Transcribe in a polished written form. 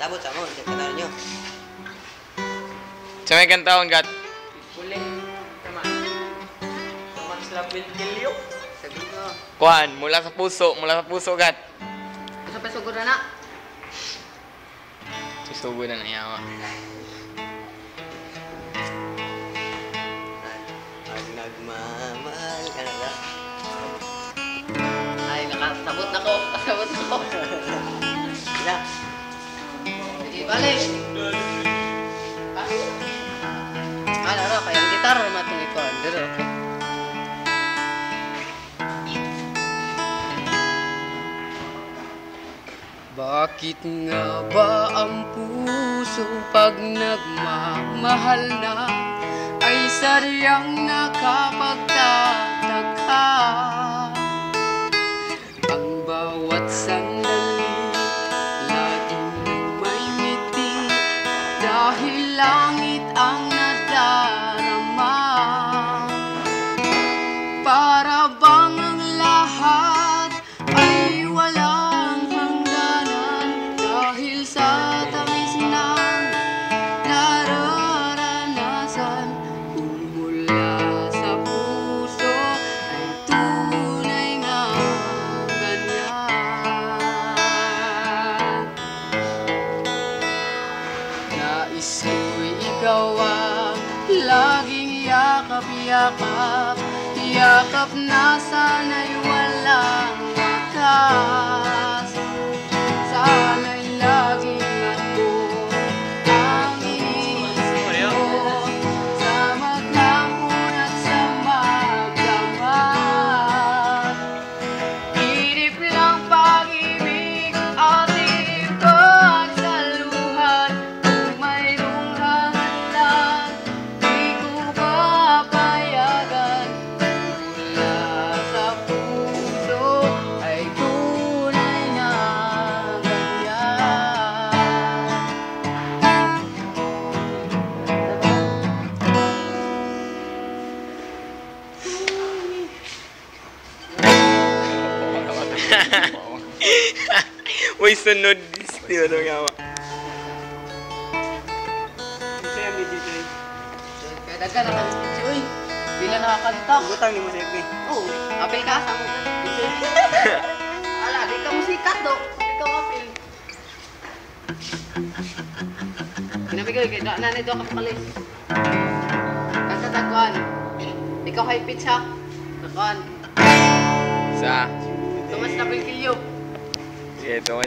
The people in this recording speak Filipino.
Sabot sa mo, kataon nyo. Sa may kantaon, Gat. Kuling naman. Naman sila pilkilyo. Sabi ko. Kuhan, mula sa puso, Gat. Gusto pa sugod na. Susugo na yawa. Ang nagmamahal ka na ba? Ay, nakasabot na ko. Kasabot na ko. Sila. Sige, balik. Ano ro, kaya ang gitar matong ito. Dito. Bakit nga ba ang puso pag nagmamahal na ay sadyang nakapagtataka? Ang bawat sandali laging may ngiti dahil langit ang nadarama. Para bang ang lahat ay walang hangganan dahil sa tamis ng nararanasan. Kung mula sa puso ay tunay nga ganyan. Nais ko'y ikaw ang laging yakap-yakap, yakap na sana'y walang wakas. Sana'y laging ako ang iniisip mo sa maghapon at sa magdamag. Hirip ng pag-ibig ating pagsaluhan. Kung mayroong hangalan, di ko papayagan. Mula sa puso ay tunay na Uy, sunod. Di ba ito yawa? Sa'yo ang video sa'yo. Kaya daga na kami picture, uy. Bila nakakanta. Butang ni mo sa'yo, eh. Oo, apel ka sa mga. Ala, di ka musikat do. Di ka apel. Pinapigay, kaya nanay do ka pakalis. Kasataguan. Ikaw kay pitch ha. Taguan. Sa. Tumas na pilkilyo. Sige, ito